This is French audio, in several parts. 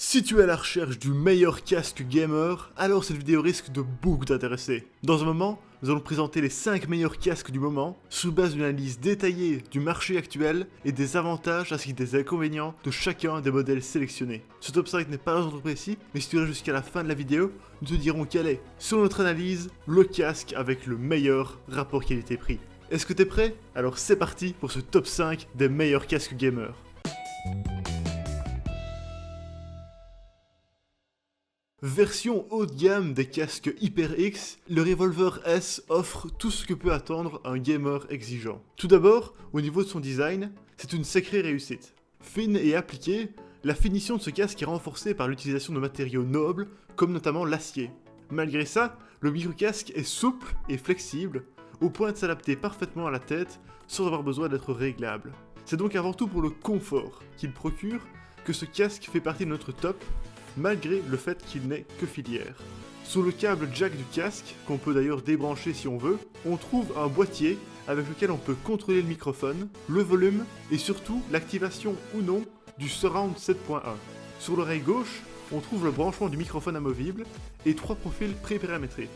Si tu es à la recherche du meilleur casque gamer, alors cette vidéo risque de beaucoup t'intéresser. Dans un moment, nous allons présenter les 5 meilleurs casques du moment, sous base d'une analyse détaillée du marché actuel et des avantages ainsi que des inconvénients de chacun des modèles sélectionnés. Ce top 5 n'est pas un ordre précis, mais si tu restes jusqu'à la fin de la vidéo, nous te dirons quel est, selon notre analyse, le casque avec le meilleur rapport qualité-prix. Est-ce que t'es prêt? Alors c'est parti pour ce top 5 des meilleurs casques gamers. Version haut de gamme des casques HyperX, le Revolver S offre tout ce que peut attendre un gamer exigeant. Tout d'abord, au niveau de son design, c'est une sacrée réussite. Fine et appliquée, la finition de ce casque est renforcée par l'utilisation de matériaux nobles, comme notamment l'acier. Malgré ça, le micro-casque est souple et flexible, au point de s'adapter parfaitement à la tête sans avoir besoin d'être réglable. C'est donc avant tout pour le confort qu'il procure que ce casque fait partie de notre top, malgré le fait qu'il n'est que filière. Sous le câble jack du casque, qu'on peut d'ailleurs débrancher si on veut, on trouve un boîtier avec lequel on peut contrôler le microphone, le volume et surtout l'activation ou non du Surround 7.1. Sur l'oreille gauche, on trouve le branchement du microphone amovible et 3 profils pré-paramétrés.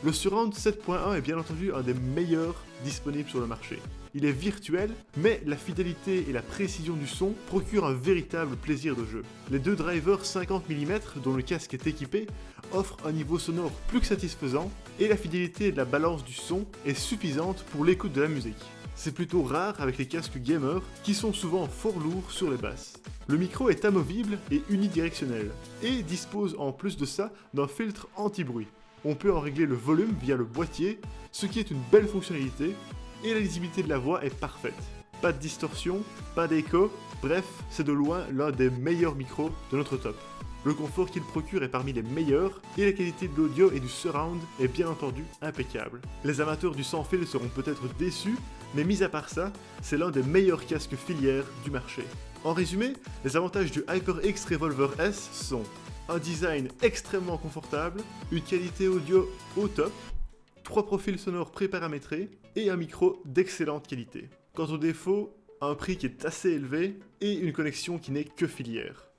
Le Surround 7.1 est bien entendu un des meilleurs disponibles sur le marché. Il est virtuel, mais la fidélité et la précision du son procurent un véritable plaisir de jeu. Les deux drivers 50 mm dont le casque est équipé offrent un niveau sonore plus que satisfaisant et la fidélité de la balance du son est suffisante pour l'écoute de la musique. C'est plutôt rare avec les casques gamers qui sont souvent fort lourds sur les basses. Le micro est amovible et unidirectionnel et dispose en plus de ça d'un filtre anti-bruit. On peut en régler le volume via le boîtier, ce qui est une belle fonctionnalité, et la lisibilité de la voix est parfaite. Pas de distorsion, pas d'écho, bref, c'est de loin l'un des meilleurs micros de notre top. Le confort qu'il procure est parmi les meilleurs, et la qualité de l'audio et du surround est bien entendu impeccable. Les amateurs du sans fil seront peut-être déçus, mais mis à part ça, c'est l'un des meilleurs casques filières du marché. En résumé, les avantages du HyperX Revolver S sont un design extrêmement confortable, une qualité audio au top, 3 profils sonores pré-paramétrés et un micro d'excellente qualité. Quant aux défauts, un prix qui est assez élevé et une connexion qui n'est que filière.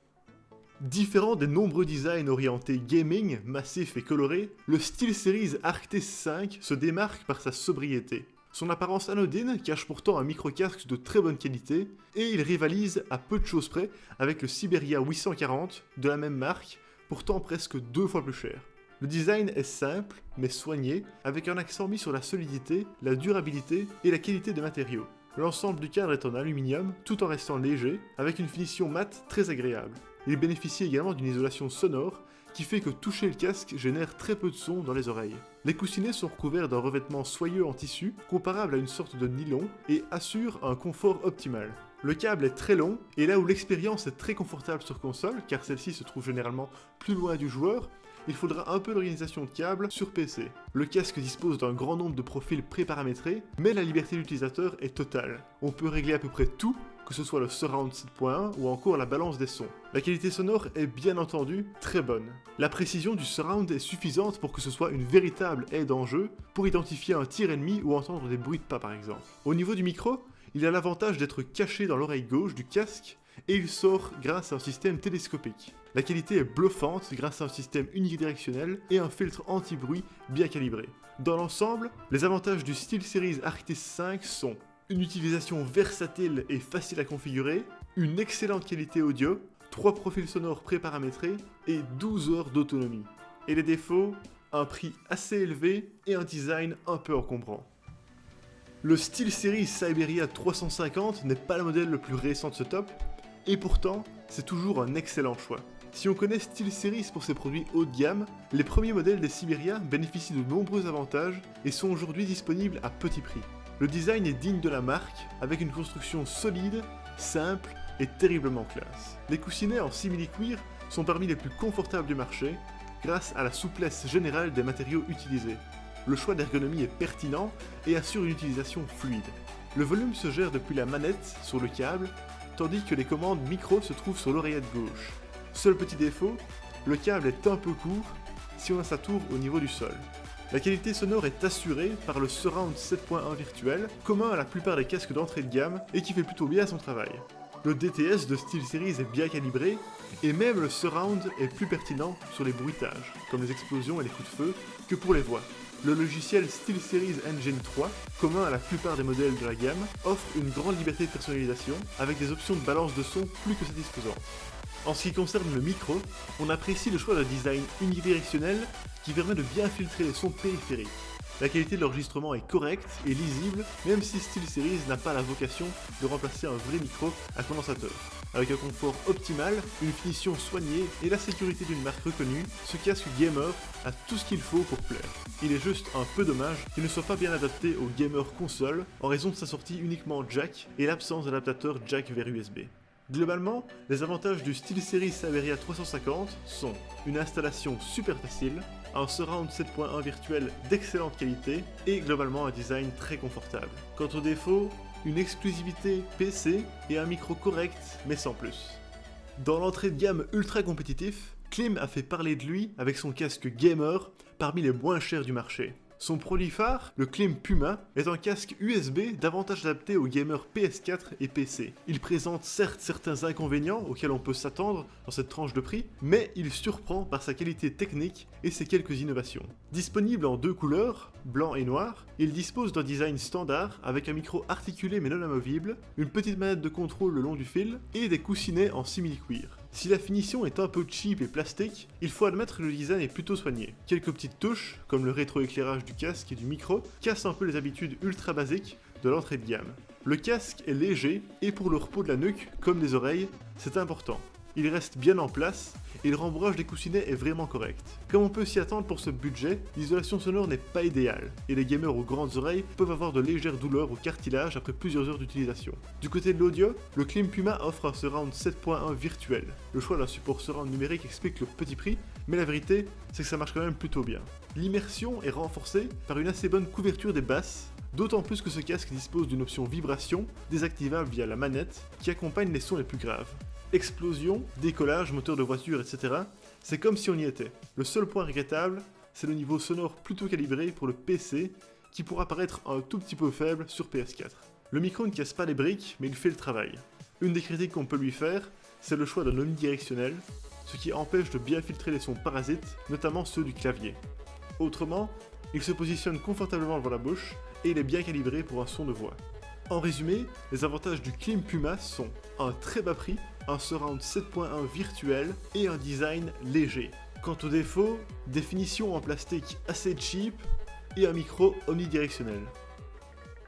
Différent des nombreux designs orientés gaming, massifs et colorés, le SteelSeries Arctis 5 se démarque par sa sobriété. Son apparence anodine cache pourtant un micro-casque de très bonne qualité, et il rivalise à peu de choses près avec le Siberia 840 de la même marque, pourtant presque 2 fois plus cher. Le design est simple, mais soigné, avec un accent mis sur la solidité, la durabilité et la qualité des matériaux. L'ensemble du cadre est en aluminium, tout en restant léger, avec une finition mate très agréable. Il bénéficie également d'une isolation sonore, qui fait que toucher le casque génère très peu de son dans les oreilles. Les coussinets sont recouverts d'un revêtement soyeux en tissu, comparable à une sorte de nylon, et assurent un confort optimal. Le câble est très long, et là où l'expérience est très confortable sur console, car celle-ci se trouve généralement plus loin du joueur, il faudra un peu d'organisation de câbles sur PC. Le casque dispose d'un grand nombre de profils pré-paramétrés, mais la liberté de l'utilisateur est totale. On peut régler à peu près tout, que ce soit le Surround 7.1 ou encore la balance des sons. La qualité sonore est bien entendu très bonne. La précision du Surround est suffisante pour que ce soit une véritable aide en jeu, pour identifier un tir ennemi ou entendre des bruits de pas par exemple. Au niveau du micro, il a l'avantage d'être caché dans l'oreille gauche du casque, et il sort grâce à un système télescopique. La qualité est bluffante grâce à un système unidirectionnel et un filtre anti-bruit bien calibré. Dans l'ensemble, les avantages du SteelSeries Arctis 5 sont une utilisation versatile et facile à configurer, une excellente qualité audio, 3 profils sonores pré-paramétrés et 12 heures d'autonomie. Et les défauts, un prix assez élevé et un design un peu encombrant. Le SteelSeries Siberia 350 n'est pas le modèle le plus récent de ce top, et pourtant, c'est toujours un excellent choix. Si on connaît SteelSeries pour ses produits haut de gamme, les premiers modèles des Siberia bénéficient de nombreux avantages et sont aujourd'hui disponibles à petit prix. Le design est digne de la marque, avec une construction solide, simple et terriblement classe. Les coussinets en simili-cuir sont parmi les plus confortables du marché, grâce à la souplesse générale des matériaux utilisés. Le choix d'ergonomie est pertinent et assure une utilisation fluide. Le volume se gère depuis la manette sur le câble, tandis que les commandes micro se trouvent sur l'oreillette gauche. Seul petit défaut, le câble est un peu court si on a sa tour au niveau du sol. La qualité sonore est assurée par le Surround 7.1 virtuel, commun à la plupart des casques d'entrée de gamme et qui fait plutôt bien son travail. Le DTS de SteelSeries est bien calibré, et même le surround est plus pertinent sur les bruitages, comme les explosions et les coups de feu, que pour les voix. Le logiciel SteelSeries Engine 3, commun à la plupart des modèles de la gamme, offre une grande liberté de personnalisation, avec des options de balance de son plus que satisfaisantes. En ce qui concerne le micro, on apprécie le choix d'un design unidirectionnel qui permet de bien filtrer les sons périphériques. La qualité de l'enregistrement est correcte et lisible, même si SteelSeries n'a pas la vocation de remplacer un vrai micro à condensateur. Avec un confort optimal, une finition soignée et la sécurité d'une marque reconnue, ce casque gamer a tout ce qu'il faut pour plaire. Il est juste un peu dommage qu'il ne soit pas bien adapté aux gamers console en raison de sa sortie uniquement jack et l'absence d'adaptateur jack vers USB. Globalement, les avantages du SteelSeries Saveria 350 sont une installation super facile, un surround 7.1 virtuel d'excellente qualité et globalement un design très confortable. Quant aux défauts, une exclusivité PC et un micro correct mais sans plus. Dans l'entrée de gamme ultra compétitif, Klim a fait parler de lui avec son casque gamer parmi les moins chers du marché. Son produit phare, le Klim Puma, est un casque USB davantage adapté aux gamers PS4 et PC. Il présente certes certains inconvénients auxquels on peut s'attendre dans cette tranche de prix, mais il surprend par sa qualité technique et ses quelques innovations. Disponible en deux couleurs, blanc et noir, il dispose d'un design standard avec un micro articulé mais non amovible, une petite manette de contrôle le long du fil et des coussinets en simili-cuir. Si la finition est un peu cheap et plastique, il faut admettre que le design est plutôt soigné. Quelques petites touches, comme le rétroéclairage du casque et du micro, cassent un peu les habitudes ultra basiques de l'entrée de gamme. Le casque est léger et pour le repos de la nuque, comme des oreilles, c'est important. Il reste bien en place et le rembourrage des coussinets est vraiment correct. Comme on peut s'y attendre pour ce budget, l'isolation sonore n'est pas idéale et les gamers aux grandes oreilles peuvent avoir de légères douleurs au cartilage après plusieurs heures d'utilisation. Du côté de l'audio, le Klim Puma offre un surround 7.1 virtuel. Le choix d'un support surround numérique explique le petit prix, mais la vérité, c'est que ça marche quand même plutôt bien. L'immersion est renforcée par une assez bonne couverture des basses, d'autant plus que ce casque dispose d'une option vibration désactivable via la manette qui accompagne les sons les plus graves. Explosion, décollage, moteur de voiture, etc. C'est comme si on y était. Le seul point regrettable, c'est le niveau sonore plutôt calibré pour le PC, qui pourra paraître un tout petit peu faible sur PS4. Le micro ne casse pas les briques, mais il fait le travail. Une des critiques qu'on peut lui faire, c'est le choix d'un omnidirectionnel, ce qui empêche de bien filtrer les sons parasites, notamment ceux du clavier. Autrement, il se positionne confortablement devant la bouche, et il est bien calibré pour un son de voix. En résumé, les avantages du Klim Puma sont un très bas prix, un surround 7.1 virtuel et un design léger. Quant aux défauts, des finitions en plastique assez cheap et un micro omnidirectionnel.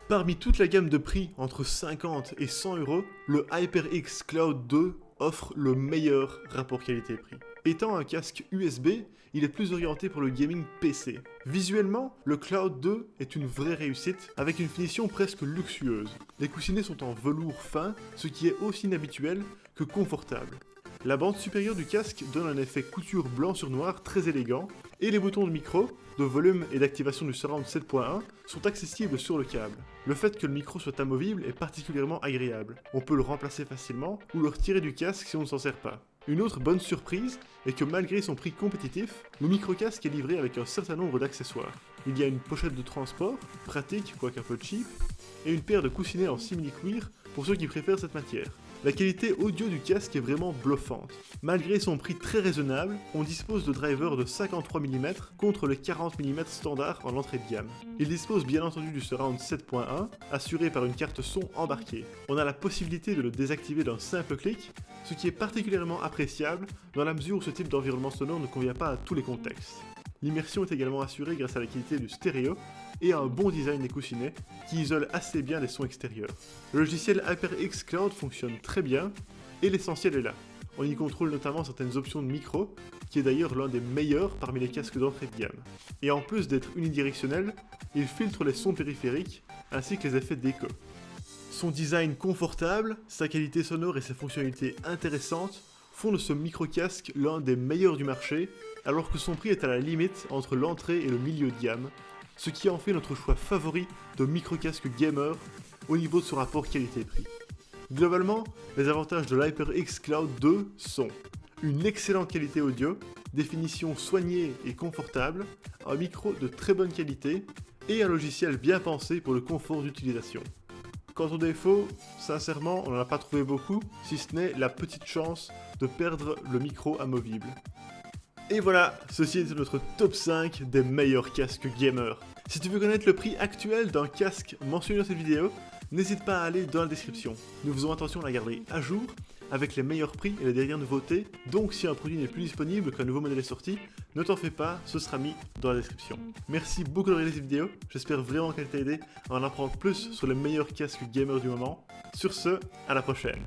Parmi toute la gamme de prix entre 50 et 100 €, le HyperX Cloud 2 offre le meilleur rapport qualité-prix. Étant un casque USB, il est plus orienté pour le gaming PC. Visuellement, le Cloud 2 est une vraie réussite, avec une finition presque luxueuse. Les coussinets sont en velours fin, ce qui est aussi inhabituel que confortable. La bande supérieure du casque donne un effet couture blanc sur noir très élégant, et les boutons de micro, de volume et d'activation du surround 7.1 sont accessibles sur le câble. Le fait que le micro soit amovible est particulièrement agréable. On peut le remplacer facilement ou le retirer du casque si on ne s'en sert pas. Une autre bonne surprise est que malgré son prix compétitif, le micro-casque est livré avec un certain nombre d'accessoires. Il y a une pochette de transport, pratique quoique un peu cheap, et une paire de coussinets en simili-cuir pour ceux qui préfèrent cette matière. La qualité audio du casque est vraiment bluffante. Malgré son prix très raisonnable, on dispose de drivers de 53 mm contre les 40 mm standard en entrée de gamme. Il dispose bien entendu du surround 7.1, assuré par une carte son embarquée. On a la possibilité de le désactiver d'un simple clic, ce qui est particulièrement appréciable dans la mesure où ce type d'environnement sonore ne convient pas à tous les contextes. L'immersion est également assurée grâce à la qualité du stéréo et à un bon design des coussinets qui isole assez bien les sons extérieurs. Le logiciel HyperX Cloud fonctionne très bien et l'essentiel est là. On y contrôle notamment certaines options de micro, qui est d'ailleurs l'un des meilleurs parmi les casques d'entrée de gamme. Et en plus d'être unidirectionnel, il filtre les sons périphériques ainsi que les effets d'écho. Son design confortable, sa qualité sonore et ses fonctionnalités intéressantes font de ce micro-casque l'un des meilleurs du marché, alors que son prix est à la limite entre l'entrée et le milieu de gamme, ce qui en fait notre choix favori de micro-casque gamer au niveau de son rapport qualité-prix. Globalement, les avantages de l'HyperX Cloud 2 sont une excellente qualité audio, des finitions soignées et confortables, un micro de très bonne qualité et un logiciel bien pensé pour le confort d'utilisation. quant au défaut, sincèrement, on n'en a pas trouvé beaucoup, si ce n'est la petite chance de perdre le micro amovible. Et voilà, ceci est notre top 5 des meilleurs casques gamers. Si tu veux connaître le prix actuel d'un casque mentionné dans cette vidéo, n'hésite pas à aller dans la description. Nous faisons attention à la garder à jour, avec les meilleurs prix et les dernières nouveautés, donc si un produit n'est plus disponible, qu'un nouveau modèle est sorti, ne t'en fais pas, ce sera mis dans la description. Merci beaucoup de regarder cette vidéo, j'espère vraiment qu'elle t'a aidé à en apprendre plus sur les meilleurs casques gamers du moment. Sur ce, à la prochaine.